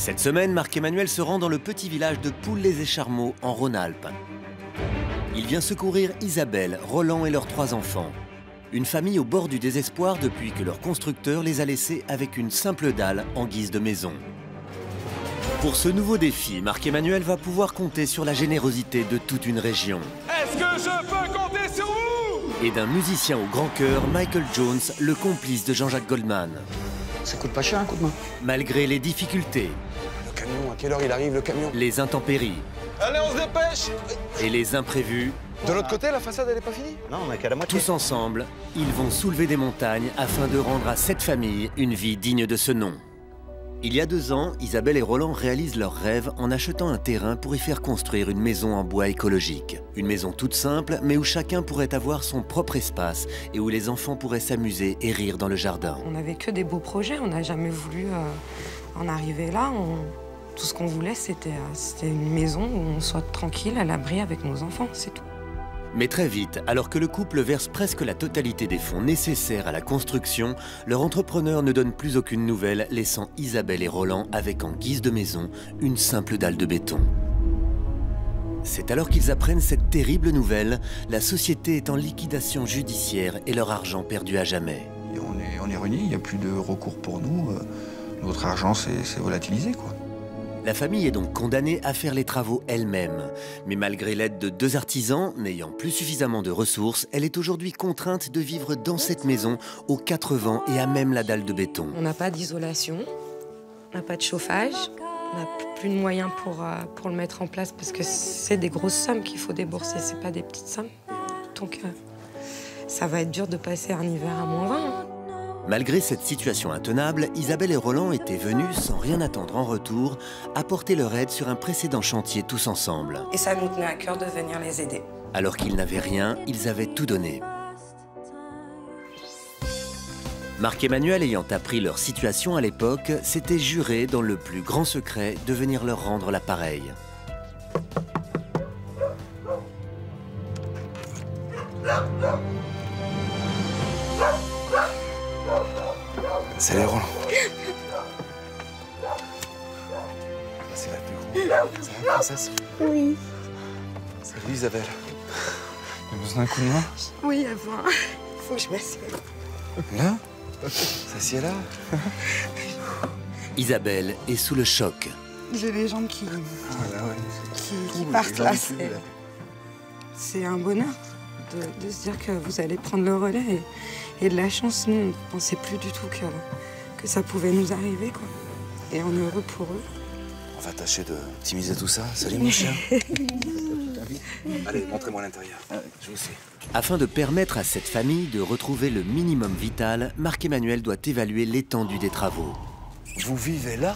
Cette semaine, Marc-Emmanuel se rend dans le petit village de Poules-les-Écharmeaux, en Rhône-Alpes. Il vient secourir Isabelle, Roland et leurs 3 enfants. Une famille au bord du désespoir depuis que leur constructeur les a laissés avec une simple dalle en guise de maison. Pour ce nouveau défi, Marc-Emmanuel va pouvoir compter sur la générosité de toute une région. Est-ce que je peux compter sur vous? Et d'un musicien au grand cœur, Michael Jones, le complice de Jean-Jacques Goldman. Ça coûte pas cher un coup de main. Malgré les difficultés, Le camion, à quelle heure il arrive le camion? les intempéries Allez, on se dépêche! et les imprévus, De l'autre côté, la façade elle est pas finie? Non, on n'a qu'à la moitié. tous ensemble, ils vont soulever des montagnes afin de rendre à cette famille une vie digne de ce nom. Il y a 2 ans, Isabelle et Roland réalisent leur rêve en achetant un terrain pour y faire construire une maison en bois écologique. Une maison toute simple, mais où chacun pourrait avoir son propre espace et où les enfants pourraient s'amuser et rire dans le jardin. On n'avait que des beaux projets, on n'a jamais voulu en arriver là. Tout ce qu'on voulait, c'était une maison où on soit tranquille, à l'abri avec nos enfants, c'est tout. Mais très vite, alors que le couple verse presque la totalité des fonds nécessaires à la construction, leur entrepreneur ne donne plus aucune nouvelle, laissant Isabelle et Roland avec en guise de maison une simple dalle de béton. C'est alors qu'ils apprennent cette terrible nouvelle, la société est en liquidation judiciaire et leur argent perdu à jamais. Et on est ruiné, il n'y a plus de recours pour nous. Notre argent s'est volatilisé, quoi. La famille est donc condamnée à faire les travaux elle-même. Mais malgré l'aide de 2 artisans, n'ayant plus suffisamment de ressources, elle est aujourd'hui contrainte de vivre dans cette maison, aux 4 vents et à même la dalle de béton. On n'a pas d'isolation, on n'a pas de chauffage, on n'a plus de moyens pour le mettre en place parce que c'est des grosses sommes qu'il faut débourser, c'est pas des petites sommes. Donc ça va être dur de passer un hiver à -20. Hein. Malgré cette situation intenable, Isabelle et Roland étaient venus, sans rien attendre en retour, apporter leur aide sur un précédent chantier tous ensemble. Et ça nous tenait à cœur de venir les aider. Alors qu'ils n'avaient rien, ils avaient tout donné. Marc-Emmanuel, ayant appris leur situation à l'époque, s'était juré, dans le plus grand secret, de venir leur rendre l'appareil. Salut Roland. C'est la plus grande. Ça va, princesse? Oui. Salut Isabelle. T'as besoin d'un coup de main? Oui, avant, faut que je m'assieds. Là? S'assied là? Isabelle est sous le choc. J'ai les jambes qui Voilà, ouais. qui partent là. C'est un bonheur de se dire que vous allez prendre le relais et de la chance. Nous, on ne pensait plus du tout que ça pouvait nous arriver, quoi. Et on est heureux pour eux. On va tâcher d'optimiser tout ça. Salut mon chien. Allez, montrez-moi l'intérieur. Je vous suis. Afin de permettre à cette famille de retrouver le minimum vital, Marc-Emmanuel doit évaluer l'étendue des travaux. Vous vivez là?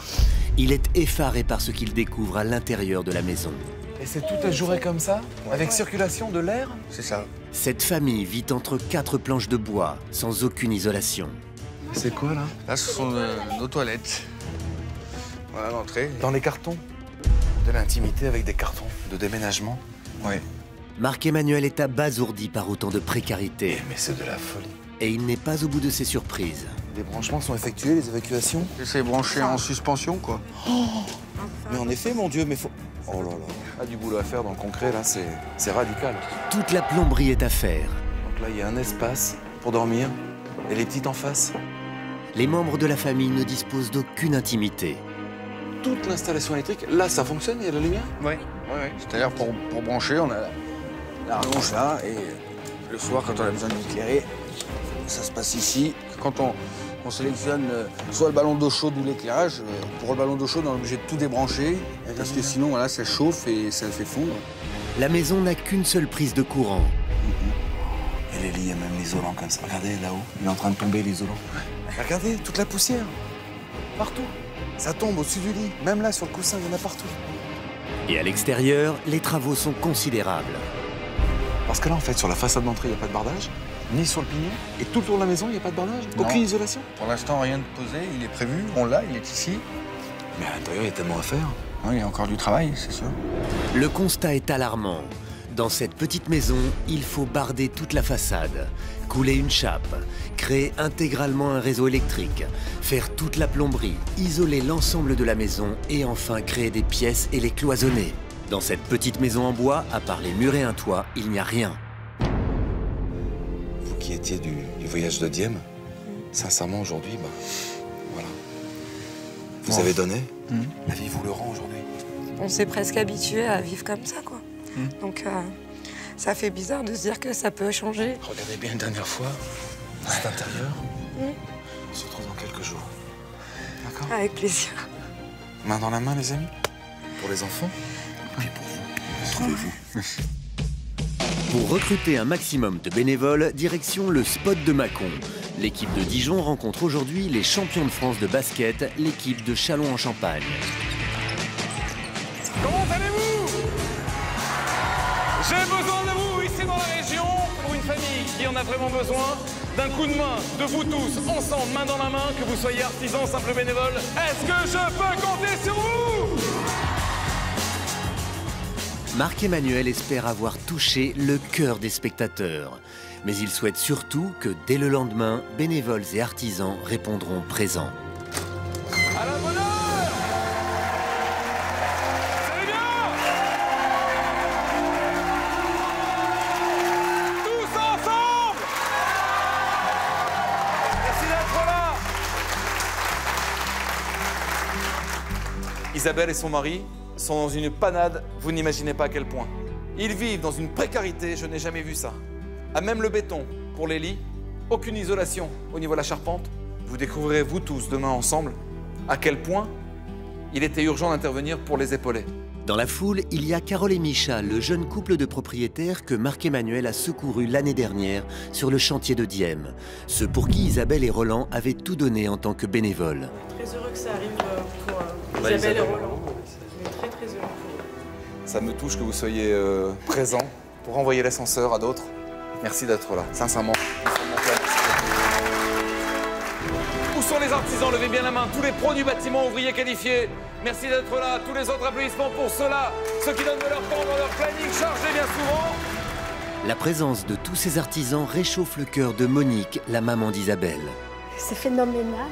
Il est effaré par ce qu'il découvre à l'intérieur de la maison. Et c'est tout ajouré comme ça? Avec circulation de l'air? C'est ça. Cette famille vit entre 4 planches de bois, sans aucune isolation. C'est quoi là? Là, ce sont nos toilettes. Voilà l'entrée. Dans les cartons? De l'intimité avec des cartons de déménagement? Ouais. Marc-Emmanuel est abasourdi par autant de précarité. Mais c'est de la folie. Et il n'est pas au bout de ses surprises. Les branchements sont effectués, les évacuations? C'est branché en suspension, quoi. Mais en effet, mon Dieu, mais faut... Oh là là. Ah, du boulot à faire dans le concret, là, c'est radical. Toute la plomberie est à faire. Donc là, il y a un espace pour dormir et les petites en face. Les membres de la famille ne disposent d'aucune intimité. Toute l'installation électrique, là, ça fonctionne, il y a la lumière? Oui. C'est-à-dire, pour brancher, on a la rallonge là, et le soir, quand on a besoin d'éclairer, ça se passe ici. Quand on sélectionne soit le ballon d'eau chaude ou l'éclairage, pour le ballon d'eau chaude, on est obligé de tout débrancher, parce que sinon, voilà, ça chauffe et ça le fait fondre. La maison n'a qu'une seule prise de courant. Et les lits, il y a même l'isolant comme ça. Regardez là-haut, il est en train de tomber l'isolant. Regardez, toute la poussière. Partout. Ça tombe au-dessus du lit. Même là, sur le coussin, il y en a partout. Et à l'extérieur, les travaux sont considérables. Parce que là, en fait, sur la façade d'entrée, il n'y a pas de bardage, ni sur le pignon. Et tout autour de la maison, il n'y a pas de bardage. Non. Aucune isolation. Pour l'instant, rien de posé, il est prévu, on l'a, il est ici. Mais à l'intérieur, il y a tellement à faire. Oui, il y a encore du travail, c'est sûr. Le constat est alarmant. Dans cette petite maison, il faut barder toute la façade, couler une chape, créer intégralement un réseau électrique, faire toute la plomberie, isoler l'ensemble de la maison et enfin créer des pièces et les cloisonner. Dans cette petite maison en bois, à part les murs et un toit, il n'y a rien. Vous qui étiez du voyage de Dieppe, sincèrement aujourd'hui, voilà. Vous avez donné, la vie vous le rend aujourd'hui. On s'est presque habitué à vivre comme ça, quoi. Donc, ça fait bizarre de se dire que ça peut changer. Regardez bien une dernière fois cet intérieur. On se retrouve dans quelques jours. D'accord? Avec plaisir. Main dans la main, les amis. Pour les enfants, et puis pour vous. Trouvez-vous. Pour recruter un maximum de bénévoles, direction le spot de Mâcon. L'équipe de Dijon rencontre aujourd'hui les champions de France de basket, l'équipe de Châlons-en-Champagne. Comment allez-vous? J'ai besoin de vous ici dans la région pour une famille qui en a vraiment besoin d'un coup de main de vous tous, ensemble, main dans la main, que vous soyez artisans, simples bénévoles. Est-ce que je peux compter sur vous? Marc-Emmanuel espère avoir touché le cœur des spectateurs. Mais il souhaite surtout que dès le lendemain, bénévoles et artisans répondront présents. À la bonne heure! C'est bien! Tous ensemble! Merci d'être là! Isabelle et son mari sont dans une panade, vous n'imaginez pas à quel point. Ils vivent dans une précarité, je n'ai jamais vu ça. À même le béton pour les lits, aucune isolation au niveau de la charpente. Vous découvrirez, vous tous, demain ensemble, à quel point il était urgent d'intervenir pour les épauler. Dans la foule, il y a Carole et Micha, le jeune couple de propriétaires que Marc-Emmanuel a secouru l'année dernière sur le chantier de Dieppe. Ceux pour qui Isabelle et Roland avaient tout donné en tant que bénévoles. Très heureux que ça arrive pour Isabelle et Roland. Je suis très heureux pour eux. Ça me touche que vous soyez présents pour envoyer l'ascenseur à d'autres. Merci d'être là, sincèrement. Où sont les artisans? Levez bien la main. Tous les pros du bâtiment, ouvriers qualifiés. Merci d'être là. Tous les autres applaudissements pour ceux-là. Ceux qui donnent de leur temps dans leur planning chargé bien souvent. La présence de tous ces artisans réchauffe le cœur de Monique, la maman d'Isabelle. C'est phénoménal,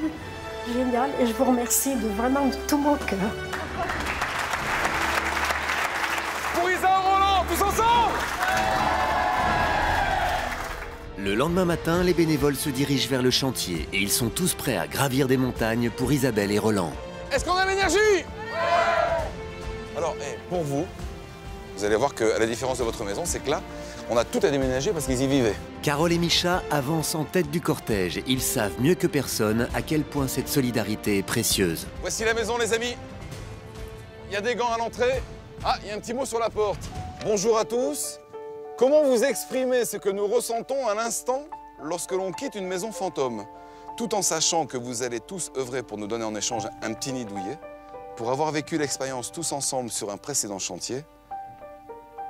génial, et je vous remercie vraiment de tout mon cœur. Pour Isa Roland, tous ensemble! Le lendemain matin, les bénévoles se dirigent vers le chantier et ils sont tous prêts à gravir des montagnes pour Isabelle et Roland. Est-ce qu'on a l'énergie? Alors, pour vous, vous allez voir qu'à la différence de votre maison, c'est que là, on a tout à déménager parce qu'ils y vivaient. Carole et Micha avancent en tête du cortège. Ils savent mieux que personne à quel point cette solidarité est précieuse. Voici la maison, les amis. Il y a des gants à l'entrée. Ah, il y a un petit mot sur la porte. Bonjour à tous. Comment vous exprimer ce que nous ressentons à l'instant lorsque l'on quitte une maison fantôme, tout en sachant que vous allez tous œuvrer pour nous donner en échange un petit nid douillet, pour avoir vécu l'expérience tous ensemble sur un précédent chantier,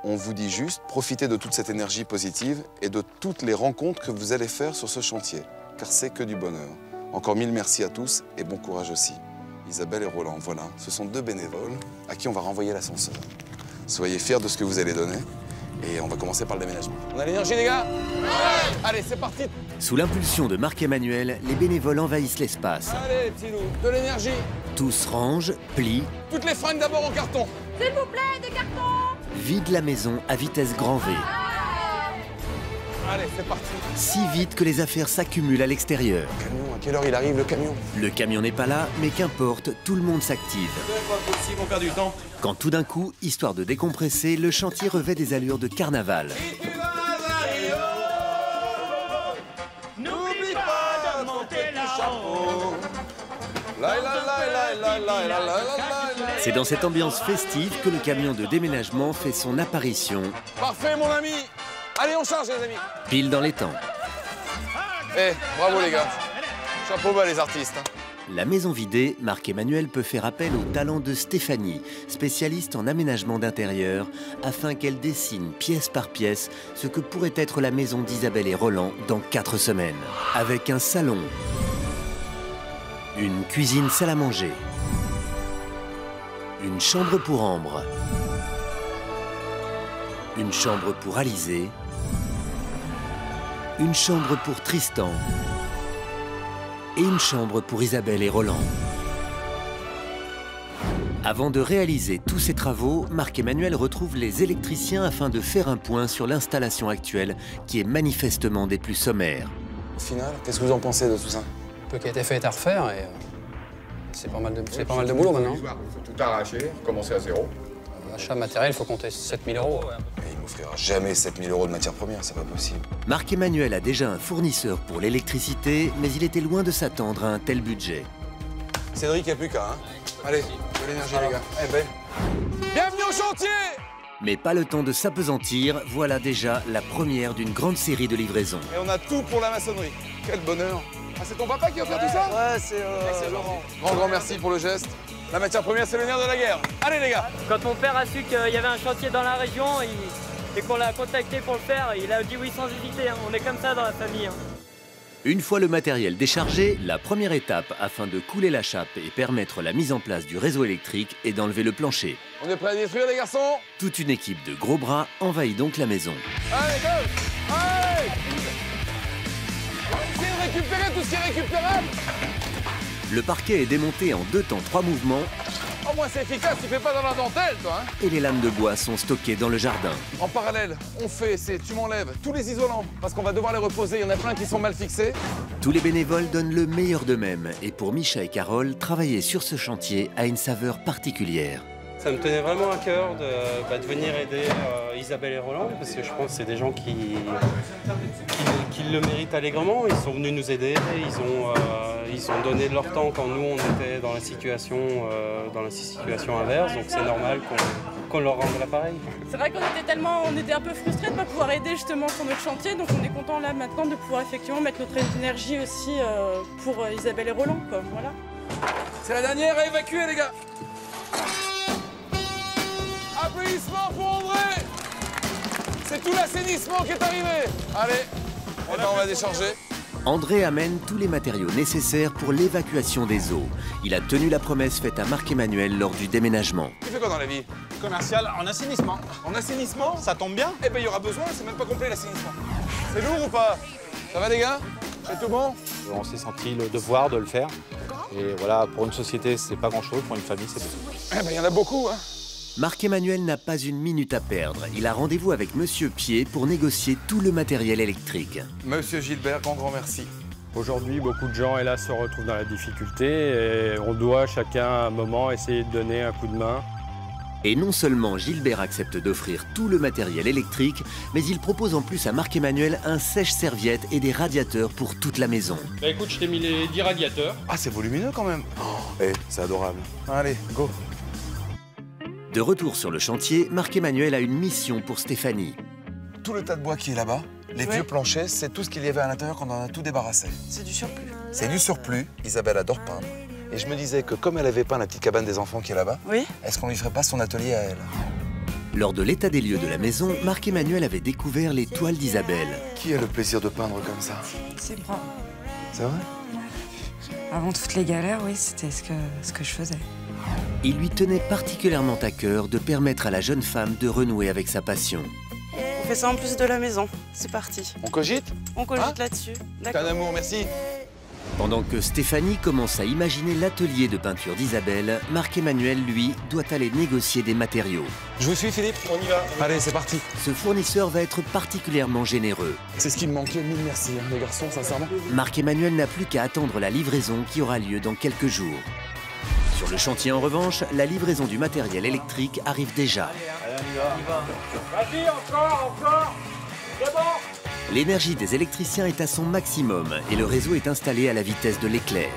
on vous dit juste, profitez de toute cette énergie positive et de toutes les rencontres que vous allez faire sur ce chantier, car c'est que du bonheur. Encore mille merci à tous et bon courage aussi. Isabelle et Roland, voilà, ce sont deux bénévoles à qui on va renvoyer l'ascenseur. Soyez fiers de ce que vous allez donner. Et on va commencer par le déménagement. On a l'énergie, les gars? Ouais! Allez, c'est parti! Sous l'impulsion de Marc-Emmanuel, les bénévoles envahissent l'espace. Allez, petit loup, de l'énergie. Tous rangent, plient, Toutes les fringues d'abord en carton. S'il vous plaît, des cartons! vident la maison à vitesse grand V. Allez, c'est parti. Si vite que les affaires s'accumulent à l'extérieur. Camion, à quelle heure il arrive, le camion? Le camion n'est pas là, mais qu'importe, tout le monde s'active. C'est pas possible, on perd du temps. Quand tout d'un coup, histoire de décompresser, le chantier revêt des allures de carnaval. N'oublie pas de monter le chapeau. C'est dans cette ambiance festive que le camion de déménagement fait son apparition, Parfait, mon ami. Allez, on charge, les amis. pile dans les temps. Bravo les gars. Chapeau bas les artistes. La maison vidée, Marc-Emmanuel peut faire appel au talent de Stéphanie, spécialiste en aménagement d'intérieur, afin qu'elle dessine pièce par pièce ce que pourrait être la maison d'Isabelle et Roland dans 4 semaines. Avec un salon, une cuisine salle à manger, une chambre pour Ambre, Une chambre pour Alizé. Une chambre pour Tristan. Et une chambre pour Isabelle et Roland. Avant de réaliser tous ces travaux, Marc-Emmanuel retrouve les électriciens afin de faire un point sur l'installation actuelle qui est manifestement des plus sommaires. Au final, qu'est-ce que vous en pensez de tout ça? Peu qui a été fait est à refaire et c'est pas mal de boulot maintenant. Il faut tout arracher, recommencer à zéro. Achat matériel, il faut compter 7 000 €. Et il m'offrira jamais 7 000 € de matières premières, c'est pas possible. Marc-Emmanuel a déjà un fournisseur pour l'électricité, mais il était loin de s'attendre à un tel budget. Cédric, il n'y a plus qu'à, hein. Allez, de l'énergie, les gars. Eh ben. Bienvenue au chantier! Mais pas le temps de s'apesantir, voilà déjà la première d'une grande série de livraisons. Et on a tout pour la maçonnerie. Quel bonheur! Ah, c'est ton papa qui a fait tout ça? Ouais, c'est Laurent. Grand merci pour le geste. La matière première, c'est le nerf de la guerre. Allez, les gars! Quand mon père a su qu'il y avait un chantier dans la région et qu'on l'a contacté pour le faire, il a dit oui sans hésiter. Hein. On est comme ça dans la famille. Hein. Une fois le matériel déchargé, la première étape afin de couler la chape et permettre la mise en place du réseau électrique est d'enlever le plancher. On est prêts à détruire, les garçons? Toute une équipe de gros bras envahit donc la maison. Allez, go! Allez! Essayez de récupérer tout ce qui est récupérable! Le parquet est démonté en 2 temps 3 mouvements. Au moins c'est efficace, tu fais pas dans la dentelle, toi, hein? Et les lames de bois sont stockées dans le jardin. En parallèle, on fait, tu m'enlèves tous les isolants, parce qu'on va devoir les reposer, il y en a plein qui sont mal fixés. Tous les bénévoles donnent le meilleur d'eux-mêmes. Et pour Micha et Carole, travailler sur ce chantier a une saveur particulière. Ça me tenait vraiment à cœur de venir aider Isabelle et Roland, parce que je pense que c'est des gens qui le méritent allègrement. Ils sont venus nous aider, ils ont donné de leur temps quand nous on était dans la situation inverse, donc c'est normal qu'on leur rende l'appareil. C'est vrai qu'on était un peu frustrés de ne pas pouvoir aider justement sur notre chantier, donc on est content là maintenant de pouvoir effectivement mettre notre énergie aussi pour Isabelle et Roland, quoi. Voilà. C'est la dernière à évacuer, les gars. Applaudissements pour André! C'est tout l'assainissement qui est arrivé! Allez, on va décharger. André amène tous les matériaux nécessaires pour l'évacuation des eaux. Il a tenu la promesse faite à Marc-Emmanuel lors du déménagement. Tu fais quoi dans la vie? Commercial en assainissement. En assainissement? Ça tombe bien. Eh ben, il y aura besoin, c'est même pas complet l'assainissement. C'est lourd ou pas? Ça va, les gars? C'est tout bon? On s'est senti le devoir de le faire. Et voilà, pour une société, c'est pas grand-chose, pour une famille, c'est beaucoup. Eh ben, il y en a beaucoup, hein. Marc-Emmanuel n'a pas une minute à perdre. Il a rendez-vous avec Monsieur Pied pour négocier tout le matériel électrique. Monsieur Gilbert, grand merci. Aujourd'hui, beaucoup de gens, hélas, se retrouvent dans la difficulté et on doit chacun à un moment essayer de donner un coup de main. Et non seulement Gilbert accepte d'offrir tout le matériel électrique, mais il propose en plus à Marc-Emmanuel un sèche-serviette et des radiateurs pour toute la maison. Bah écoute, je t'ai mis les 10 radiateurs. Ah, c'est volumineux quand même. Oh, c'est adorable. Allez, go. De retour sur le chantier, Marc-Emmanuel a une mission pour Stéphanie. Tout le tas de bois qui est là-bas, les vieux planchers, c'est tout ce qu'il y avait à l'intérieur quand on a tout débarrassé. C'est du surplus. C'est du surplus. Isabelle adore peindre. Et je me disais que comme elle avait peint la petite cabane des enfants qui est là-bas, est-ce qu'on lui ferait pas son atelier à elle? Lors de l'état des lieux de la maison, Marc-Emmanuel avait découvert les toiles d'Isabelle. Qui a le plaisir de peindre comme ça? C'est moi. C'est vrai? Avant toutes les galères, oui, c'était ce que je faisais. Il lui tenait particulièrement à cœur de permettre à la jeune femme de renouer avec sa passion. On fait ça en plus de la maison. C'est parti. On cogite? On cogite là-dessus. T'as un amour, merci. Pendant que Stéphanie commence à imaginer l'atelier de peinture d'Isabelle, Marc-Emmanuel, lui, doit aller négocier des matériaux. Je vous suis, Philippe, on y va. Allez, c'est parti. Ce fournisseur va être particulièrement généreux. C'est ce qui me manquait, mille merci, hein, les garçons, sincèrement. Marc-Emmanuel n'a plus qu'à attendre la livraison qui aura lieu dans quelques jours. Sur le chantier, en revanche, la livraison du matériel électrique arrive déjà. Allez, on y va. Vas-y, encore, c'est bon. L'énergie des électriciens est à son maximum et le réseau est installé à la vitesse de l'éclair.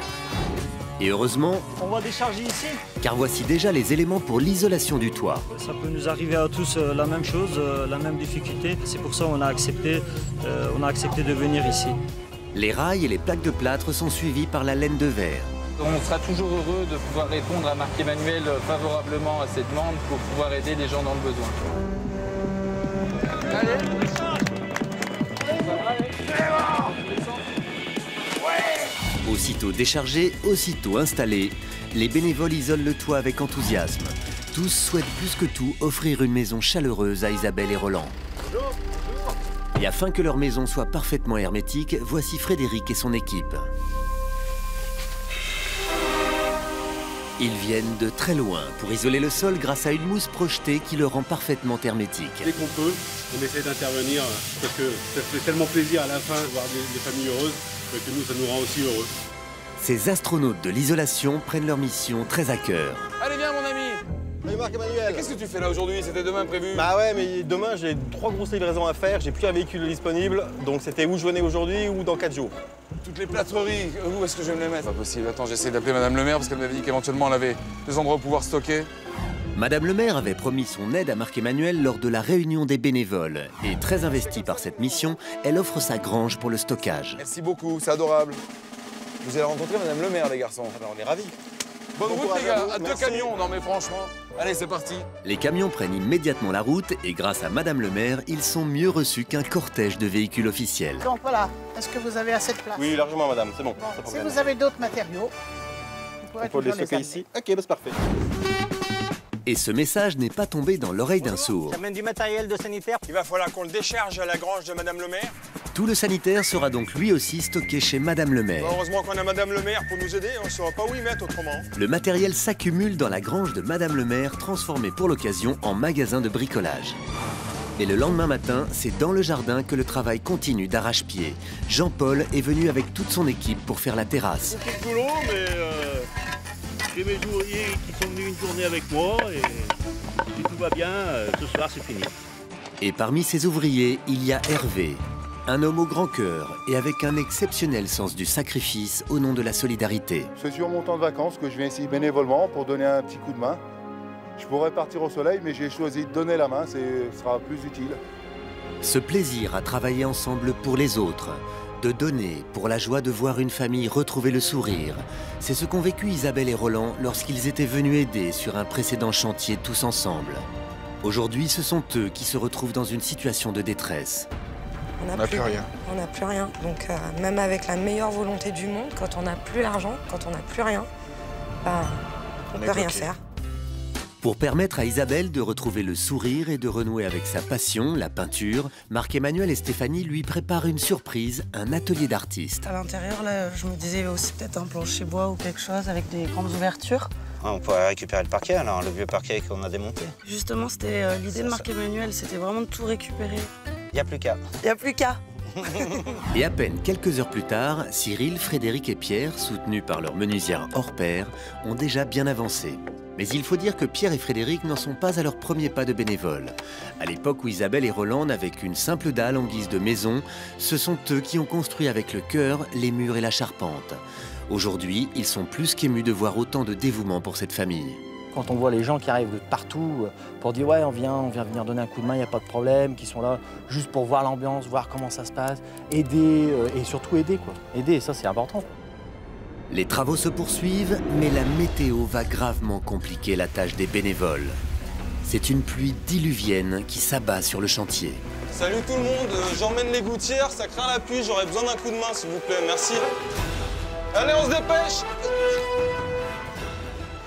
Et heureusement, on va décharger ici. Car voici déjà les éléments pour l'isolation du toit. Ça peut nous arriver à tous la même chose, la même difficulté. C'est pour ça qu'on a accepté de venir ici. Les rails et les plaques de plâtre sont suivis par la laine de verre. On sera toujours heureux de pouvoir répondre à Marc-Emmanuel favorablement à cette demande pour pouvoir aider les gens dans le besoin. Aussitôt déchargé, aussitôt installé, les bénévoles isolent le toit avec enthousiasme. Tous souhaitent plus que tout offrir une maison chaleureuse à Isabelle et Roland. Et afin que leur maison soit parfaitement hermétique, voici Frédéric et son équipe. Ils viennent de très loin pour isoler le sol grâce à une mousse projetée qui le rend parfaitement hermétique. Dès qu'on peut, on essaie d'intervenir parce que ça fait tellement plaisir à la fin de voir des familles heureuses que nous, ça nous rend aussi heureux. Ces astronautes de l'isolation prennent leur mission très à cœur. Allez, viens, mon ami. Salut Marc-Emmanuel. Qu'est-ce que tu fais là aujourd'hui? C'était demain prévu. Bah ouais, mais demain j'ai 3 grosses livraisons à faire, j'ai plus un véhicule disponible, donc c'était où je venais aujourd'hui ou dans 4 jours. Toutes les plâtreries, où est-ce que je vais me les mettre? Pas possible, attends, j'essaie d'appeler Madame le maire parce qu'elle m'avait dit qu'éventuellement elle avait des endroits pour pouvoir stocker. Madame le maire avait promis son aide à Marc-Emmanuel lors de la réunion des bénévoles. Et très investie par cette mission, elle offre sa grange pour le stockage. Merci beaucoup, c'est adorable. Vous allez rencontrer Madame le maire, les garçons. On est ravis. Bonne route, les gars, à 2 camions. Non mais franchement, allez, c'est parti. Les camions prennent immédiatement la route et grâce à Madame le maire, ils sont mieux reçus qu'un cortège de véhicules officiels. Donc voilà, est-ce que vous avez assez de place? Oui, largement madame, c'est bon. Si vous avez d'autres matériaux, on peut les stocker ici. Ok, bah c'est parfait. Et ce message n'est pas tombé dans l'oreille d'un sourd. J'amène du matériel de sanitaire. Il va falloir qu'on le décharge à la grange de Madame le maire. Tout le sanitaire sera donc lui aussi stocké chez Madame le maire. Heureusement qu'on a Madame le maire pour nous aider, on ne saura pas où y mettre autrement. Le matériel s'accumule dans la grange de Madame le maire, transformée pour l'occasion en magasin de bricolage. Et le lendemain matin, c'est dans le jardin que le travail continue d'arrache-pied. Jean-Paul est venu avec toute son équipe pour faire la terrasse. Beaucoup de boulot, mais j'ai mes ouvriers qui sont venus une journée avec moi et si tout va bien, ce soir c'est fini. Et parmi ces ouvriers, il y a Hervé, un homme au grand cœur et avec un exceptionnel sens du sacrifice au nom de la solidarité. C'est sur mon temps de vacances que je viens ici bénévolement pour donner un petit coup de main. Je pourrais partir au soleil, mais j'ai choisi de donner la main, ce sera plus utile. Ce plaisir à travailler ensemble pour les autres, de donner pour la joie de voir une famille retrouver le sourire, c'est ce qu'ont vécu Isabelle et Roland lorsqu'ils étaient venus aider sur un précédent chantier tous ensemble. Aujourd'hui, ce sont eux qui se retrouvent dans une situation de détresse. On n'a plus rien. On n'a plus rien. Donc même avec la meilleure volonté du monde, quand on n'a plus l'argent, quand on n'a plus rien, bah, on ne peut rien faire. Pour permettre à Isabelle de retrouver le sourire et de renouer avec sa passion, la peinture, Marc-Emmanuel et Stéphanie lui préparent une surprise, un atelier d'artiste. À l'intérieur, là, je me disais aussi peut-être un plancher bois ou quelque chose avec des grandes ouvertures. On pourrait récupérer le parquet, alors, le vieux parquet qu'on a démonté. Justement, c'était l'idée de Marc-Emmanuel, c'était vraiment de tout récupérer. Il n'y a plus qu'à. Il n'y a plus qu'à. Et à peine quelques heures plus tard, Cyril, Frédéric et Pierre, soutenus par leur menuisière hors pair, ont déjà bien avancé. Mais il faut dire que Pierre et Frédéric n'en sont pas à leur premier pas de bénévoles. À l'époque où Isabelle et Roland n'avaient qu'une simple dalle en guise de maison, ce sont eux qui ont construit avec le cœur les murs et la charpente. Aujourd'hui, ils sont plus qu'émus de voir autant de dévouement pour cette famille. Quand on voit les gens qui arrivent de partout pour dire ouais on vient venir donner un coup de main, il n'y a pas de problème, qui sont là juste pour voir l'ambiance, voir comment ça se passe, aider et surtout aider quoi. Aider, ça c'est important. Les travaux se poursuivent, mais la météo va gravement compliquer la tâche des bénévoles. C'est une pluie diluvienne qui s'abat sur le chantier. Salut tout le monde, j'emmène les gouttières, ça craint la pluie, j'aurais besoin d'un coup de main s'il vous plaît, merci. Allez, on se dépêche.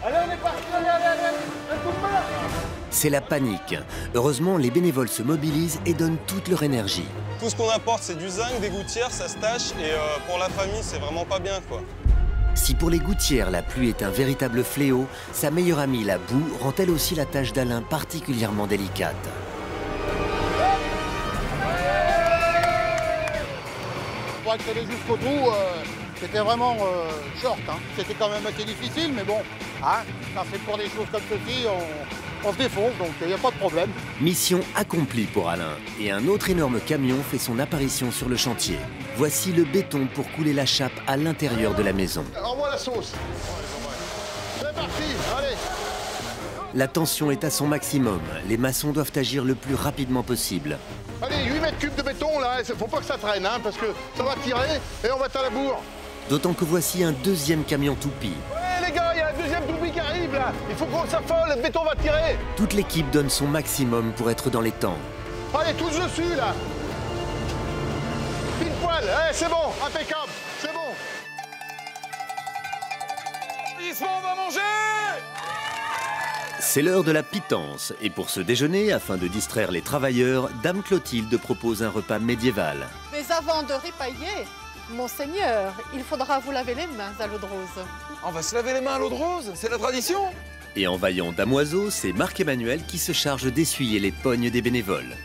Allez, on est parti, allez, un coup de main. C'est la panique. Heureusement, les bénévoles se mobilisent et donnent toute leur énergie. Tout ce qu'on apporte, c'est du zinc, des gouttières, ça se tâche et pour la famille, c'est vraiment pas bien quoi. Si pour les gouttières, la pluie est un véritable fléau, sa meilleure amie, la boue, rend elle aussi la tâche d'Alain particulièrement délicate. Pour accéder jusqu'au trou, c'était vraiment short. Hein. C'était quand même assez difficile, mais bon, hein, quand c'est pour des choses comme ceci, on se défonce, donc il n'y a pas de problème. Mission accomplie pour Alain. Et un autre énorme camion fait son apparition sur le chantier. Voici le béton pour couler la chape à l'intérieur de la maison. Envoie la sauce. C'est parti, allez. La tension est à son maximum. Les maçons doivent agir le plus rapidement possible. Allez, 8 mètres cubes de béton, là, faut pas que ça traîne, hein, parce que ça va tirer et on va être à la bourre. D'autant que voici un deuxième camion toupie. Ouais, les gars, il y a un deuxième toupie qui arrive, là. Il faut qu'on s'affole, le béton va tirer. Toute l'équipe donne son maximum pour être dans les temps. Allez, tous dessus, là. Pile poil, allez, c'est bon, impeccable, c'est bon. On va manger. C'est l'heure de la pitance et pour ce déjeuner, afin de distraire les travailleurs, Dame Clotilde propose un repas médiéval. Mais avant de ripailler, monseigneur, il faudra vous laver les mains à l'eau de rose. On va se laver les mains à l'eau de rose, c'est la tradition. Et en vaillant damoiseau, c'est Marc-Emmanuel qui se charge d'essuyer les pognes des bénévoles.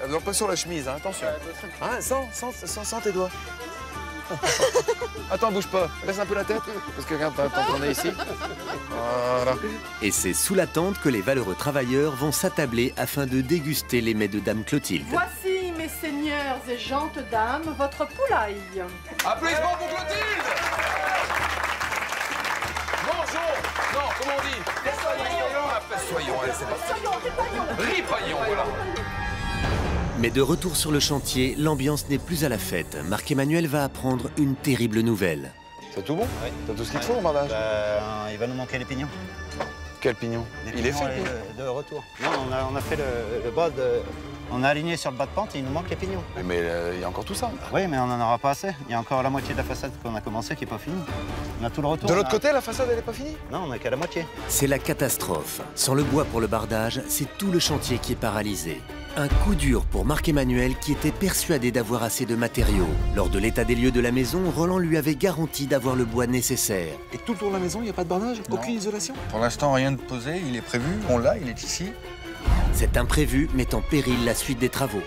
Non, pas sur la chemise, hein, attention. Hein, sans tes doigts. Attends, bouge pas. Laisse un peu la tête, parce que regarde, t'as tourné ici. Voilà. Et c'est sous la tente que les valeureux travailleurs vont s'attabler afin de déguster les mets de Dame Clotilde. Voici, mes seigneurs et gentes dames, votre poulaille. Applaudissements pour Clotilde. Bonjour. Non, comment on dit? Soyons, allez, c'est parti. Ripaillons, voilà. Mais de retour sur le chantier, l'ambiance n'est plus à la fête. Marc-Emmanuel va apprendre une terrible nouvelle. C'est tout bon? Oui. T'as tout ce qu'il te faut au bardage? Il va nous manquer les pignons. Quel pignon? Il est fait le pignon de retour. Non, on a fait le bas de... On a aligné sur le bas de pente et il nous manque les pignons. Mais il y a encore tout ça. Oui, mais on n'en aura pas assez. Il y a encore la moitié de la façade qu'on a commencé qui n'est pas finie. On a tout le retour. De l'autre côté, la façade, elle n'est pas finie? Non, on n'a qu'à la moitié. C'est la catastrophe. Sans le bois pour le bardage, c'est tout le chantier qui est paralysé. Un coup dur pour Marc-Emmanuel qui était persuadé d'avoir assez de matériaux. Lors de l'état des lieux de la maison, Roland lui avait garanti d'avoir le bois nécessaire. Et tout le tour de la maison, il n'y a pas de bardage? Aucune isolation? Pour l'instant, rien de posé, il est prévu, on l'a, il est ici. Cet imprévu met en péril la suite des travaux.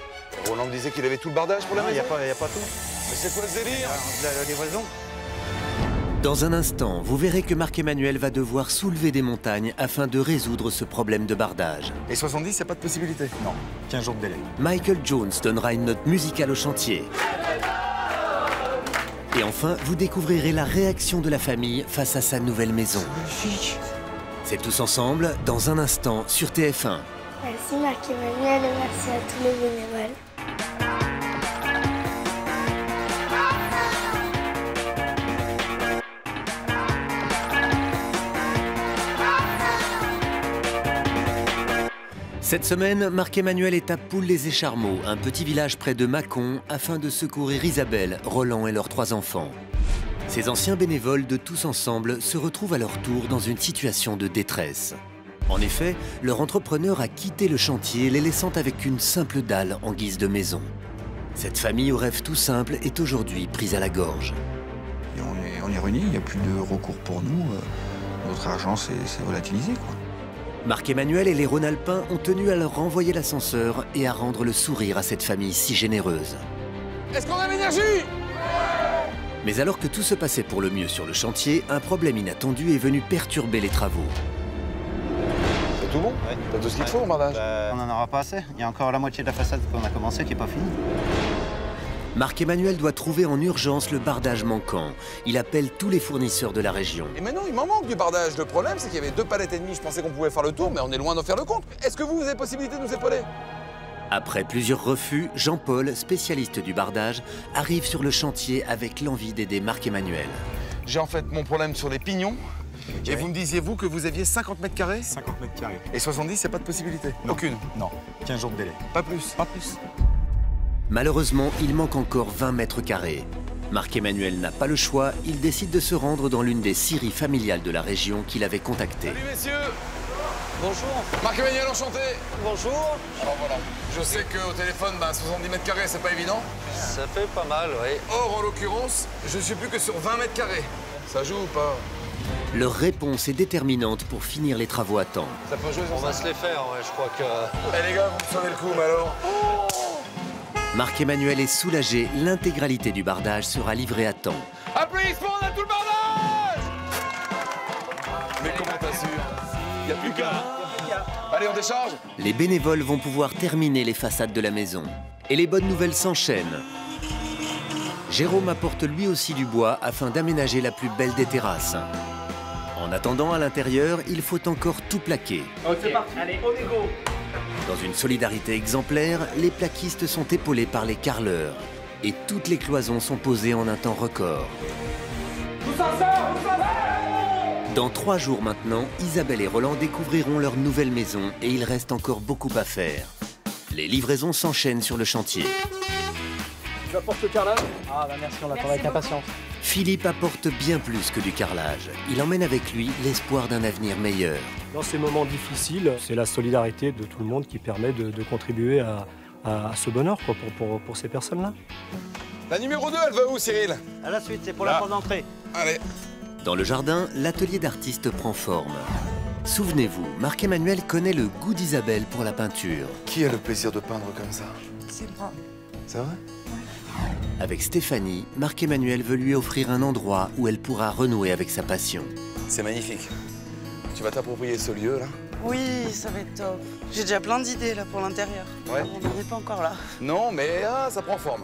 Roland me disait qu'il avait tout le bardage pour la maison? Il n'y a pas tout. Mais c'est quoi ce délire? La livraison. Dans un instant, vous verrez que Marc-Emmanuel va devoir soulever des montagnes afin de résoudre ce problème de bardage. Et 70, il n'y a pas de possibilité? Non, 15 jours de délai. Michael Jones donnera une note musicale au chantier. Et enfin, vous découvrirez la réaction de la famille face à sa nouvelle maison. C'est tous ensemble, dans un instant, sur TF1. Merci Marc-Emmanuel et merci à tous les bénévoles. Cette semaine, Marc-Emmanuel est à Poules-les-Écharmeaux, un petit village près de Mâcon, afin de secourir Isabelle, Roland et leurs 3 enfants. Ces anciens bénévoles de Tous Ensemble se retrouvent à leur tour dans une situation de détresse. En effet, leur entrepreneur a quitté le chantier, les laissant avec une simple dalle en guise de maison. Cette famille au rêve tout simple est aujourd'hui prise à la gorge. Et on est ruiné, il n'y a plus de recours pour nous. Notre argent s'est volatilisé, quoi. Marc-Emmanuel et les Rhône-Alpins ont tenu à leur renvoyer l'ascenseur et à rendre le sourire à cette famille si généreuse. Est-ce qu'on a l'énergie? Mais alors que tout se passait pour le mieux sur le chantier, un problème inattendu est venu perturber les travaux. C'est tout bon? Ouais. T'as tout ce qu'il te faut au bardage? On n'en aura pas assez. Il y a encore la moitié de la façade qu'on a commencé qui n'est pas finie. Marc-Emmanuel doit trouver en urgence le bardage manquant. Il appelle tous les fournisseurs de la région. Et maintenant, il m'en manque du bardage. Le problème, c'est qu'il y avait 2 palettes et demie. Je pensais qu'on pouvait faire le tour, mais on est loin d'en faire le compte. Est-ce que vous avez possibilité de nous épauler? Après plusieurs refus, Jean-Paul, spécialiste du bardage, arrive sur le chantier avec l'envie d'aider Marc-Emmanuel. J'ai en fait mon problème sur les pignons. Okay. Et vous me disiez, vous, que vous aviez 50 mètres carrés? 50 mètres carrés. Et 70, il n'y a pas de possibilité? Non. Aucune? Non. 15 jours de délai. Pas plus? Pas plus. Malheureusement, il manque encore 20 mètres carrés. Marc-Emmanuel n'a pas le choix, il décide de se rendre dans l'une des scieries familiales de la région qu'il avait contactées. Salut messieurs! Bonjour. Marc-Emmanuel, enchanté. Bonjour. Alors voilà, je sais qu'au téléphone, 70 mètres carrés, c'est pas évident. Ça fait pas mal, oui. Or, en l'occurrence, je suis plus que sur 20 mètres carrés. Ça joue ou pas? Leur réponse est déterminante pour finir les travaux à temps. Ça peut jouer sur On va se les faire, ouais, je crois que... Eh les gars, vous me sauvez le coup, mais alors? Marc-Emmanuel est soulagé, l'intégralité du bardage sera livrée à temps. Applaudissements, on a tout le bardage! Mais comment t'assures? Il n'y a plus qu'à. Allez, on décharge? Les bénévoles vont pouvoir terminer les façades de la maison. Et les bonnes nouvelles s'enchaînent. Jérôme apporte lui aussi du bois afin d'aménager la plus belle des terrasses. En attendant, à l'intérieur, il faut encore tout plaquer. Ok, c'est parti. Allez, on est go. Dans une solidarité exemplaire, les plaquistes sont épaulés par les carreleurs. Et toutes les cloisons sont posées en un temps record. Dans 3 jours maintenant, Isabelle et Roland découvriront leur nouvelle maison et il reste encore beaucoup à faire. Les livraisons s'enchaînent sur le chantier. Tu apportes le carrelage? Ah bah merci, on l'attend avec impatience. Philippe apporte bien plus que du carrelage. Il emmène avec lui l'espoir d'un avenir meilleur. Dans ces moments difficiles, c'est la solidarité de tout le monde qui permet de contribuer à ce bonheur quoi, pour ces personnes-là. La numéro 2, elle va où, Cyril? À la suite, c'est pour la porte d'entrée. Allez. Dans le jardin, l'atelier d'artiste prend forme. Souvenez-vous, Marc-Emmanuel connaît le goût d'Isabelle pour la peinture. Qui a le plaisir de peindre comme ça? C'est moi. C'est vrai? Avec Stéphanie, Marc-Emmanuel veut lui offrir un endroit où elle pourra renouer avec sa passion. C'est magnifique. Tu vas t'approprier ce lieu, là? Oui, ça va être top. J'ai déjà plein d'idées là pour l'intérieur. Ouais. On n'en est pas encore là. Non, mais ça prend forme.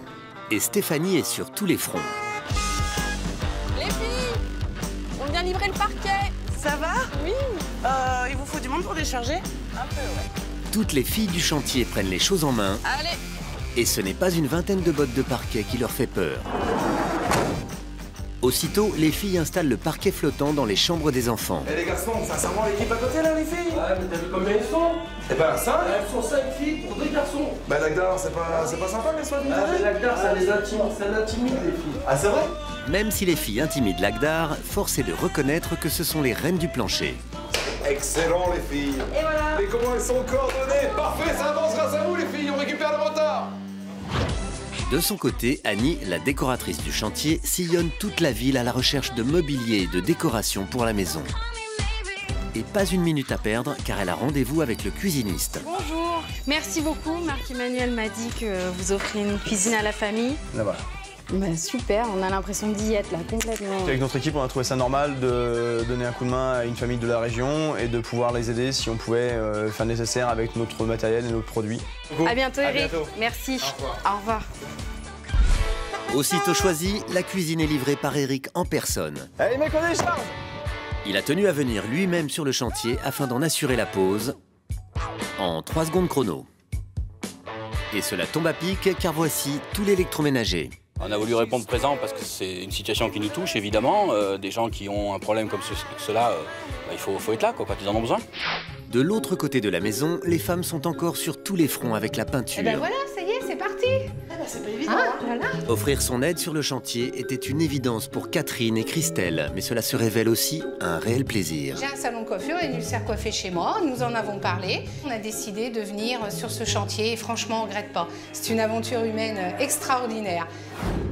Et Stéphanie est sur tous les fronts. Les filles, on vient livrer le parquet. Ça va? Oui. Il vous faut du monde pour décharger? Un peu, ouais. Toutes les filles du chantier prennent les choses en main. Allez. Et ce n'est pas une vingtaine de bottes de parquet qui leur fait peur. Aussitôt, les filles installent le parquet flottant dans les chambres des enfants. Eh les garçons, c'est sincèrement l'équipe à côté là, les filles? Ouais, mais t'as vu combien ils sont? Eh ben 5. Elles sont 5 filles pour 2 garçons. Bah l'Agdar, c'est pas sympa qu'elles soient d'une Ah, mais l'Agdar, ça l'intimide les filles. Ah c'est vrai? Même si les filles intimident l'Agdar, force est de reconnaître que ce sont les reines du plancher. Excellent, les filles. Et voilà. Mais comment elles sont coordonnées? Parfait, ça avance grâce à vous, les filles. On récupère le retard. De son côté, Annie, la décoratrice du chantier, sillonne toute la ville à la recherche de mobilier et de décoration pour la maison. Et pas une minute à perdre, car elle a rendez-vous avec le cuisiniste. Bonjour. Merci beaucoup. Marc-Emmanuel m'a dit que vous offriez une cuisine à la famille. Là voilà. Bah, super, on a l'impression d'y être là, complètement. Avec notre équipe, on a trouvé ça normal de donner un coup de main à une famille de la région et de pouvoir les aider si on pouvait faire le nécessaire avec notre matériel et nos produits. À bientôt, Eric. Merci. Au revoir. Aussitôt choisi, la cuisine est livrée par Eric en personne. Allez mec, on décharge! Il a tenu à venir lui-même sur le chantier afin d'en assurer la pause en 3 secondes chrono. Et cela tombe à pic car voici tout l'électroménager. On a voulu répondre présent parce que c'est une situation qui nous touche, évidemment. Des gens qui ont un problème comme cela, il faut être là quand ils en ont besoin. De l'autre côté de la maison, les femmes sont encore sur tous les fronts avec la peinture. Et ben voilà, ça y est, c'est parti. Ah ben c'est pas évident. Voilà. Offrir son aide sur le chantier était une évidence pour Catherine et Christelle, mais cela se révèle aussi un réel plaisir. J'ai un salon de coiffure et une ulcère coiffée chez moi. Nous en avons parlé. On a décidé de venir sur ce chantier et franchement, on ne regrette pas. C'est une aventure humaine extraordinaire.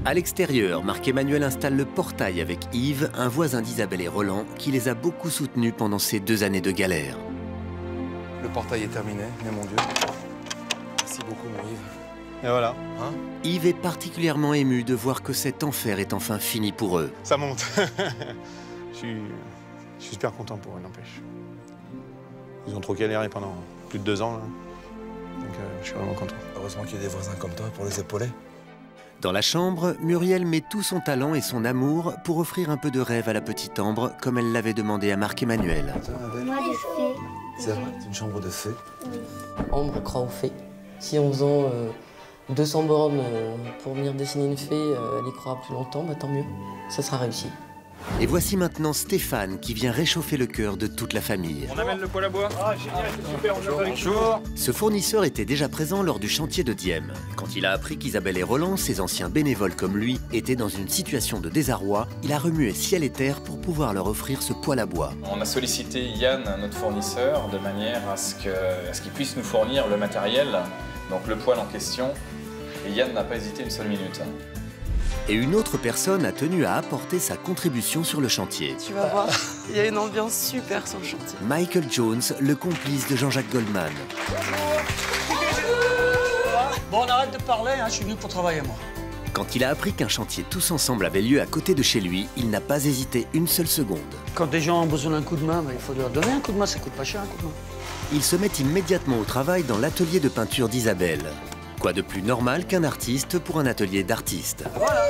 À l'extérieur, Marc-Emmanuel installe le portail avec Yves, un voisin d'Isabelle et Roland, qui les a beaucoup soutenus pendant ces 2 années de galère. Le portail est terminé, mais mon Dieu. Merci beaucoup, mon Yves. Et voilà. Hein? Yves est particulièrement ému de voir que cet enfer est enfin fini pour eux. Ça monte. Je suis super content pour eux, n'empêche. Ils ont trop galéré pendant plus de 2 ans, là. Donc je suis vraiment content. Heureusement qu'il y a des voisins comme toi pour les épauler. Dans la chambre, Muriel met tout son talent et son amour pour offrir un peu de rêve à la petite Ambre, comme elle l'avait demandé à Marc-Emmanuel. C'est vrai, c'est une chambre de fée. Ambre croit aux fées. Si en faisant 200 bornes pour venir dessiner une fée, elle y croira plus longtemps, bah tant mieux, ça sera réussi. Et voici maintenant Stéphane qui vient réchauffer le cœur de toute la famille. On amène le poêle à bois. Ah génial, c'est super, on a Bonjour. Ce fournisseur était déjà présent lors du chantier de Dieppe. Quand il a appris qu'Isabelle et Roland, ses anciens bénévoles comme lui, étaient dans une situation de désarroi, il a remué ciel et terre pour pouvoir leur offrir ce poêle à bois. On a sollicité Yann, notre fournisseur, de manière à ce qu'il puisse nous fournir le matériel, donc le poêle en question, et Yann n'a pas hésité une seule minute. Et une autre personne a tenu à apporter sa contribution sur le chantier. Tu vas voir, il y a une ambiance super sur le chantier. Michael Jones, le complice de Jean-Jacques Goldman. Bon, on arrête de parler, hein, je suis venu pour travailler, moi. Quand il a appris qu'un chantier tous ensemble avait lieu à côté de chez lui, il n'a pas hésité une seule seconde. Quand des gens ont besoin d'un coup de main, il faut leur donner un coup de main, ça coûte pas cher un coup de main. Il se met immédiatement au travail dans l'atelier de peinture d'Isabelle. Quoi de plus normal qu'un artiste pour un atelier d'artiste. Voilà.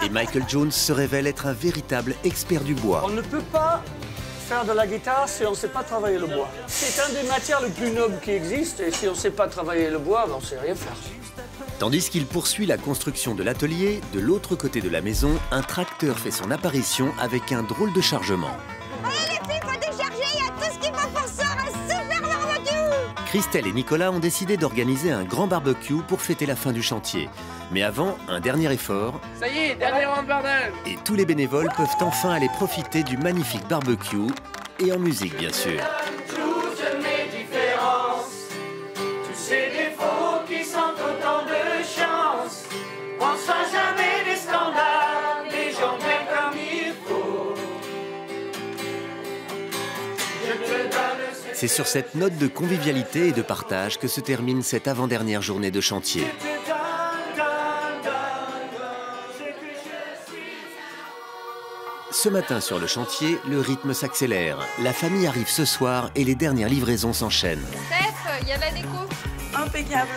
Et Michael Jones se révèle être un véritable expert du bois. On ne peut pas faire de la guitare si on ne sait pas travailler le bois. C'est un des matières les plus nobles qui existent et si on ne sait pas travailler le bois, on ne sait rien faire. Tandis qu'il poursuit la construction de l'atelier, de l'autre côté de la maison, un tracteur fait son apparition avec un drôle de chargement. Allez les filles, faut décharger, il y a tout ce qu'il faut pour ça, un super barbecue. Christelle et Nicolas ont décidé d'organiser un grand barbecue pour fêter la fin du chantier. Mais avant, un dernier effort. Ça y est, dernier round bordel. Et tous les bénévoles peuvent enfin aller profiter du magnifique barbecue et en musique bien sûr. Toutes mes différences, tous ces défauts qui sont autant de chance. On ne sera jamais des standards, des gens bien comme il faut. Je te donne. C'est sur cette note de convivialité et de partage que se termine cette avant-dernière journée de chantier. Ce matin sur le chantier, le rythme s'accélère. La famille arrive ce soir et les dernières livraisons s'enchaînent. Steph, il y a la déco. Impeccable.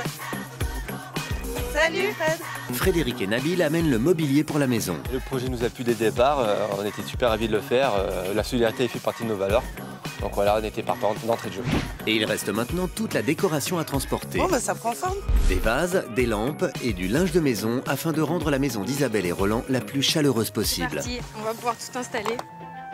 Salut Fred. Frédéric et Nabil amènent le mobilier pour la maison. Le projet nous a plu dès le départ, on était super ravis de le faire. La solidarité fait partie de nos valeurs. Donc voilà, on était partant d'entrée de jeu. Et il reste maintenant toute la décoration à transporter. Bon bah ça prend forme. Des vases, des lampes et du linge de maison afin de rendre la maison d'Isabelle et Roland la plus chaleureuse possible. Parti, on va pouvoir tout installer.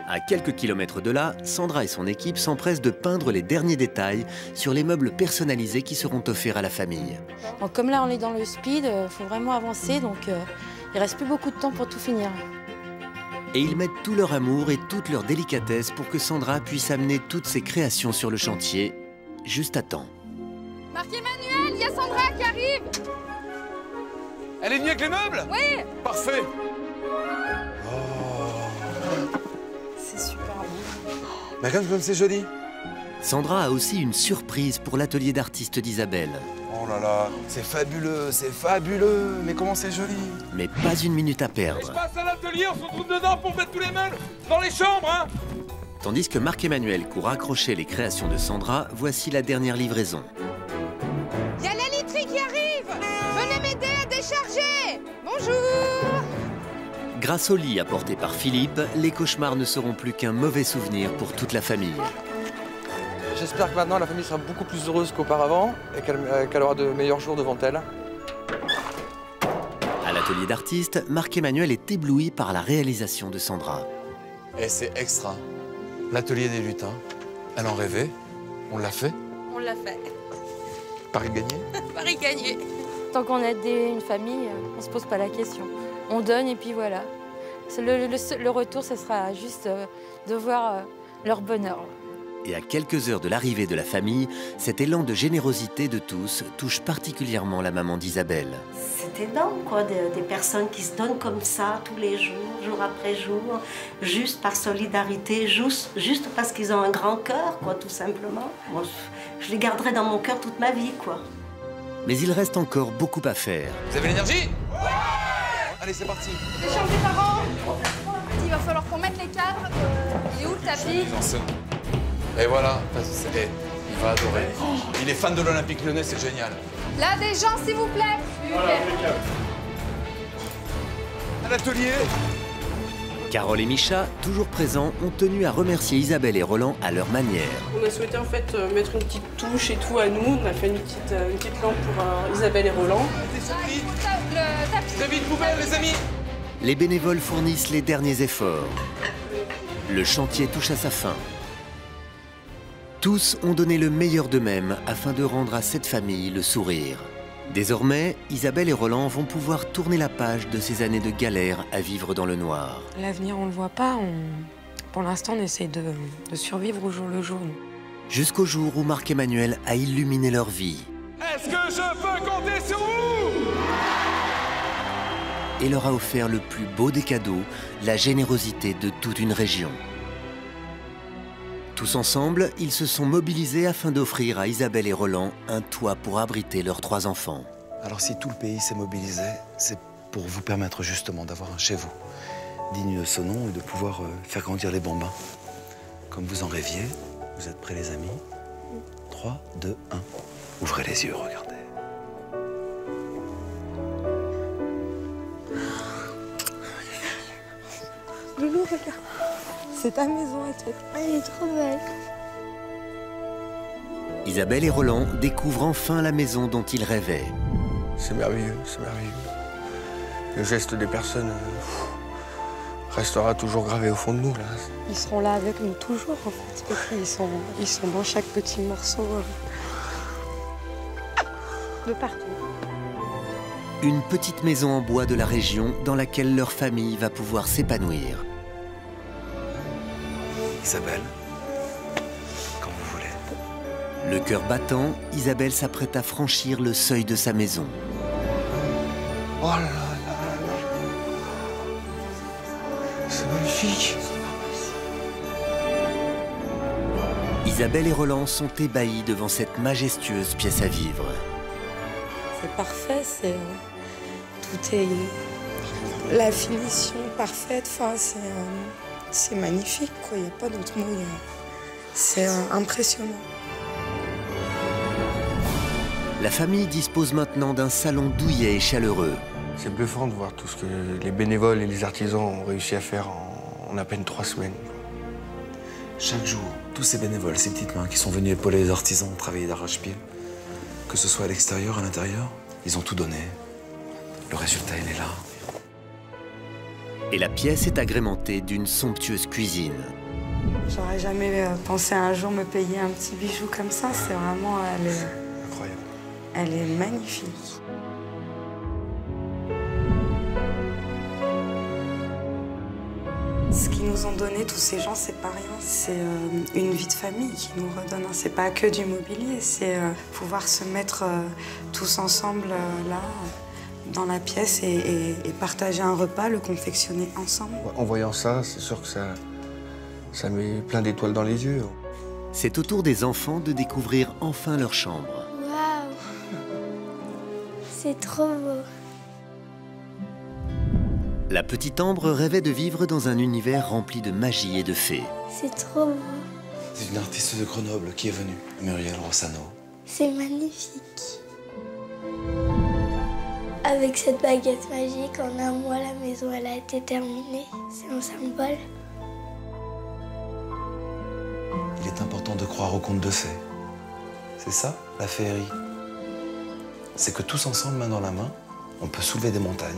À quelques kilomètres de là, Sandra et son équipe s'empressent de peindre les derniers détails sur les meubles personnalisés qui seront offerts à la famille. Donc, comme là on est dans le speed, il faut vraiment avancer, donc il reste plus beaucoup de temps pour tout finir. Et ils mettent tout leur amour et toute leur délicatesse pour que Sandra puisse amener toutes ses créations sur le chantier, juste à temps. Marc-Emmanuel, il y a Sandra qui arrive. Elle est venue avec les meubles? Oui. Parfait. C'est super beau. Mais comme c'est joli. Sandra a aussi une surprise pour l'atelier d'artiste d'Isabelle. Oh là là, c'est fabuleux. Mais comment c'est joli. Mais pas une minute à perdre. Je passe à l'atelier, on se retrouve dedans pour mettre tous les meubles dans les chambres, hein. Tandis que Marc-Emmanuel court accrocher les créations de Sandra, voici la dernière livraison. Il y a la literie qui arrive. Venez m'aider à décharger. Bonjour. Grâce au lit apporté par Philippe, les cauchemars ne seront plus qu'un mauvais souvenir pour toute la famille. J'espère que maintenant la famille sera beaucoup plus heureuse qu'auparavant et qu'elle aura de meilleurs jours devant elle. À l'atelier d'artiste, Marc-Emmanuel est ébloui par la réalisation de Sandra. Et c'est extra. L'atelier des lutins. Elle en rêvait. On l'a fait. On l'a fait. Paris gagné. Paris gagné. Tant qu'on aide une famille, on se pose pas la question. On donne et puis voilà. Le retour, ce sera juste de voir leur bonheur. Et à quelques heures de l'arrivée de la famille, cet élan de générosité de tous touche particulièrement la maman d'Isabelle. C'est énorme, quoi, des personnes qui se donnent comme ça tous les jours, jour après jour, juste par solidarité, juste parce qu'ils ont un grand cœur, quoi, tout simplement. Moi, je les garderai dans mon cœur toute ma vie, quoi. Mais il reste encore beaucoup à faire. Vous avez l'énergie? Allez, c'est parti. Décharger parents. Il va falloir qu'on mette les cadres. Il est où le tapis? Et voilà, il va adorer. Il est fan de l'Olympique Lyonnais, c'est génial. Là, des gens, s'il vous plaît. À l'atelier. Carole et Micha, toujours présents, ont tenu à remercier Isabelle et Roland à leur manière. On a souhaité en fait mettre une petite touche et tout à nous. On a fait une petite lampe pour Isabelle et Roland. Très vite, poubelle, les amis! Les bénévoles fournissent les derniers efforts. Le chantier touche à sa fin. Tous ont donné le meilleur d'eux-mêmes afin de rendre à cette famille le sourire. Désormais, Isabelle et Roland vont pouvoir tourner la page de ces années de galère à vivre dans le noir. L'avenir, on ne le voit pas. Pour l'instant, on essaie de survivre au jour le jour. Jusqu'au jour où Marc-Emmanuel a illuminé leur vie. Est-ce que je peux compter sur vous? Et leur a offert le plus beau des cadeaux, la générosité de toute une région. Tous ensemble, ils se sont mobilisés afin d'offrir à Isabelle et Roland un toit pour abriter leurs 3 enfants. Alors si tout le pays s'est mobilisé, c'est pour vous permettre justement d'avoir un chez vous, digne de ce nom et de pouvoir faire grandir les bambins. Comme vous en rêviez, vous êtes prêts les amis? 3, 2, 1. Ouvrez les yeux, regardez. Loulou, regarde. C'est ta maison à toi. Elle est trop belle. Isabelle et Roland découvrent enfin la maison dont ils rêvaient. C'est merveilleux, c'est merveilleux. Le geste des personnes restera toujours gravé au fond de nous, là. Ils seront là avec nous toujours, en fait. Ils sont dans chaque petit morceau de partout. Une petite maison en bois de la région dans laquelle leur famille va pouvoir s'épanouir. Isabelle, quand vous voulez. Le cœur battant, Isabelle s'apprête à franchir le seuil de sa maison. Oh là là là là. C'est magnifique. Isabelle et Roland sont ébahis devant cette majestueuse pièce à vivre. C'est parfait, tout est la finition parfaite. Enfin, c'est magnifique, quoi. Il n'y a pas d'autre mot. C'est impressionnant. La famille dispose maintenant d'un salon douillet et chaleureux. C'est bluffant de voir tout ce que les bénévoles et les artisans ont réussi à faire en à peine 3 semaines. Chaque jour, tous ces bénévoles, ces petites mains qui sont venus épauler les artisans, travailler d'arrache-pied, que ce soit à l'extérieur, à l'intérieur, ils ont tout donné. Le résultat, il est là. Et la pièce est agrémentée d'une somptueuse cuisine. J'aurais jamais pensé un jour me payer un petit bijou comme ça. C'est vraiment... Incroyable. Elle est magnifique. Ce qu'ils nous ont donné, tous ces gens, c'est pas rien. C'est une vie de famille qui nous redonne. C'est pas que du mobilier, c'est pouvoir se mettre tous ensemble là, dans la pièce et partager un repas, le confectionner ensemble. En voyant ça, c'est sûr que ça met plein d'étoiles dans les yeux. C'est au tour des enfants de découvrir enfin leur chambre. Waouh! C'est trop beau. La petite Ambre rêvait de vivre dans un univers rempli de magie et de fées. C'est trop beau. C'est une artiste de Grenoble qui est venue, Muriel Rossano. C'est magnifique. Avec cette baguette magique, en un mois, la maison elle a été terminée. C'est un symbole. Il est important de croire au conte de fées. C'est ça, la féerie. C'est que tous ensemble, main dans la main, on peut soulever des montagnes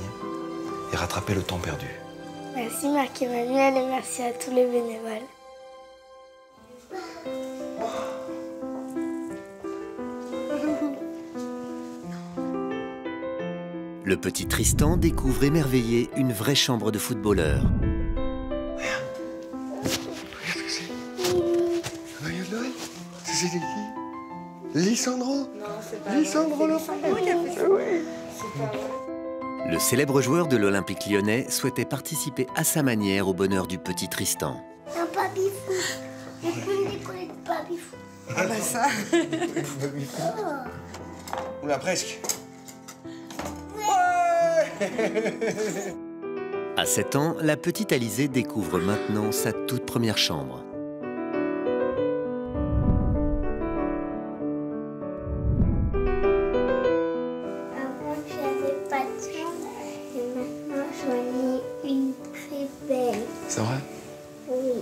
et rattraper le temps perdu. Merci Marc-Emmanuel et merci à tous les bénévoles. Le petit Tristan découvre émerveillé une vraie chambre de footballeur. Qu'est-ce que c'est? Joyeux Noël? C'est qui? Lisandro? Non, c'est pas Lisandro Lopez. Oui. C'est pas vrai. Le célèbre joueur de l'Olympique lyonnais souhaitait participer à sa manière au bonheur du petit Tristan. Un papy-fou. On peut décoller de papy-fou. Ah bah ça. Oula, presque. À 7 ans, la petite Alizée découvre maintenant sa toute première chambre. Avant, j'avais pas de chambre et maintenant, j'en ai une très belle. C'est vrai? Oui.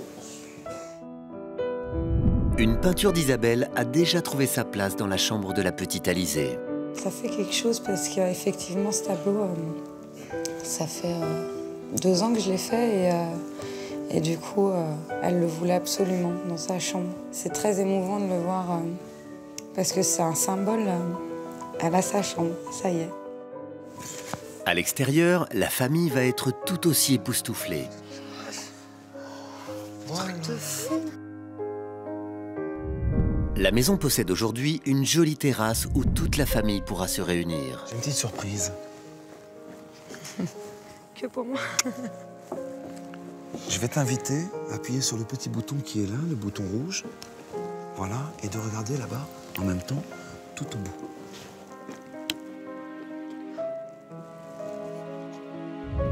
Une peinture d'Isabelle a déjà trouvé sa place dans la chambre de la petite Alizée. Ça fait quelque chose parce qu'effectivement, ce tableau, ça fait 2 ans que je l'ai fait et du coup, elle le voulait absolument dans sa chambre. C'est très émouvant de le voir parce que c'est un symbole. Elle a sa chambre, ça y est. À l'extérieur, la famille va être tout aussi époustouflée. Truc de fou. La maison possède aujourd'hui une jolie terrasse où toute la famille pourra se réunir. J'ai une petite surprise. Que pour moi. Je vais t'inviter à appuyer sur le petit bouton qui est là, le bouton rouge. Voilà, et de regarder là-bas, en même temps, tout au bout.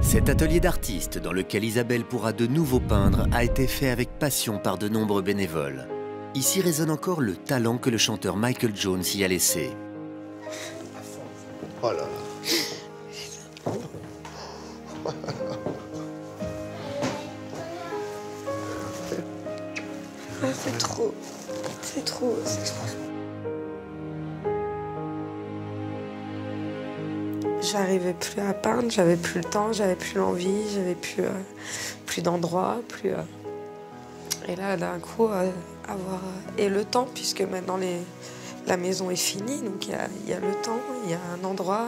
Cet atelier d'artiste dans lequel Isabelle pourra de nouveau peindre a été fait avec passion par de nombreux bénévoles. Ici résonne encore le talent que le chanteur Michael Jones y a laissé. Oh là là. C'est trop. C'est trop. J'arrivais plus à peindre, j'avais plus le temps, j'avais plus l'envie, j'avais plus d'endroit, plus. Et là, d'un coup, avoir et le temps, puisque maintenant la maison est finie, donc il y a le temps, il y a un endroit,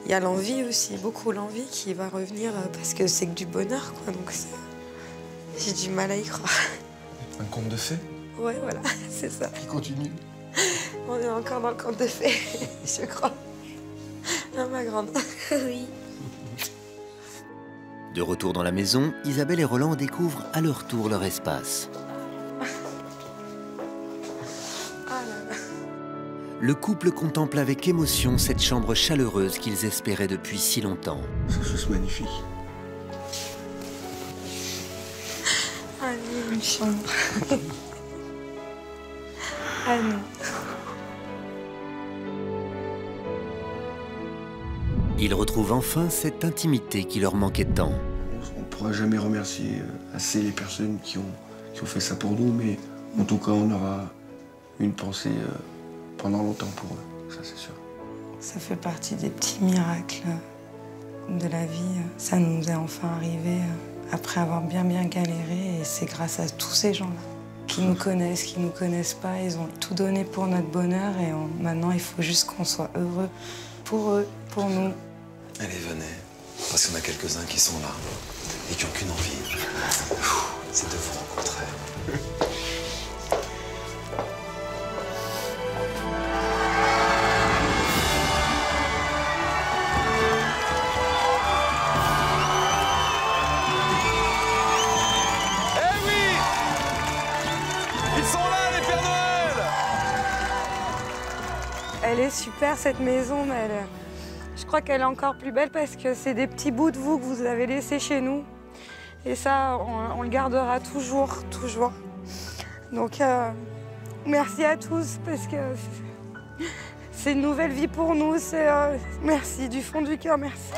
Il y a l'envie aussi, beaucoup l'envie qui va revenir parce que c'est que du bonheur, quoi. Donc j'ai du mal à y croire. Un conte de fées? Ouais, voilà, c'est ça. Qui continue. On est encore dans le conte de fées, je crois. Ah, ma grande. Oui. De retour dans la maison, Isabelle et Roland découvrent à leur tour leur espace. Le couple contemple avec émotion cette chambre chaleureuse qu'ils espéraient depuis si longtemps. C'est juste magnifique. Allez, une chambre. Ah non. Ils retrouvent enfin cette intimité qui leur manquait tant. On ne pourra jamais remercier assez les personnes qui ont fait ça pour nous, mais en tout cas, on aura une pensée pendant longtemps pour eux, ça c'est sûr. Ça fait partie des petits miracles de la vie. Ça nous est enfin arrivé après avoir bien galéré, et c'est grâce à tous ces gens-là qui nous connaissent pas. Ils ont tout donné pour notre bonheur, et maintenant il faut juste qu'on soit heureux pour eux, pour nous. Allez, venez, parce qu'il y en a quelques-uns qui sont là et qui n'ont qu'une envie, c'est de vous rencontrer. Elle est super cette maison, mais je crois qu'elle est encore plus belle parce que c'est des petits bouts de vous que vous avez laissés chez nous. Et ça, on le gardera toujours, toujours. Donc, merci à tous parce que c'est une nouvelle vie pour nous. Merci du fond du cœur, merci.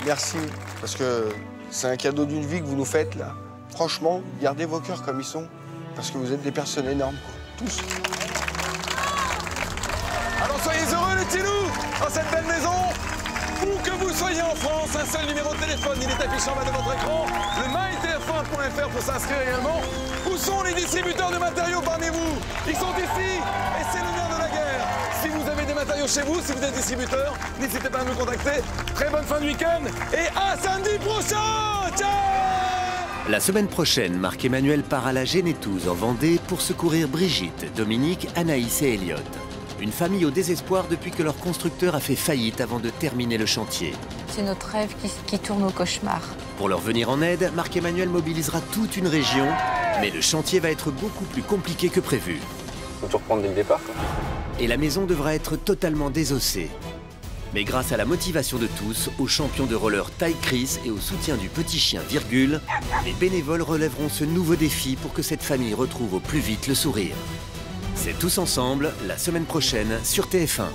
Merci, parce que c'est un cadeau d'une vie que vous nous faites, là. Franchement, gardez vos cœurs comme ils sont, parce que vous êtes des personnes énormes, quoi. Tous. Alors soyez heureux les petits loups dans cette belle maison. Où que vous soyez en France, un seul numéro de téléphone, il est affiché en bas de votre écran. Le mytf1.fr pour s'inscrire également. Où sont les distributeurs de matériaux parmi vous? Ils sont ici et c'est le nerf de la guerre. Si vous avez des matériaux chez vous, si vous êtes distributeur, n'hésitez pas à me contacter. Très bonne fin de week-end et à samedi prochain. Ciao! La semaine prochaine, Marc-Emmanuel part à la Génétouse en Vendée pour secourir Brigitte, Dominique, Anaïs et Elliot. Une famille au désespoir depuis que leur constructeur a fait faillite avant de terminer le chantier. C'est notre rêve qui tourne au cauchemar. Pour leur venir en aide, Marc-Emmanuel mobilisera toute une région, mais le chantier va être beaucoup plus compliqué que prévu. Faut tout reprendre dès le départ, quoi. Et la maison devra être totalement désossée. Mais grâce à la motivation de tous, aux champions de roller Ty Chris et au soutien du petit chien Virgule, les bénévoles relèveront ce nouveau défi pour que cette famille retrouve au plus vite le sourire. C'est Tous ensemble, la semaine prochaine sur TF1.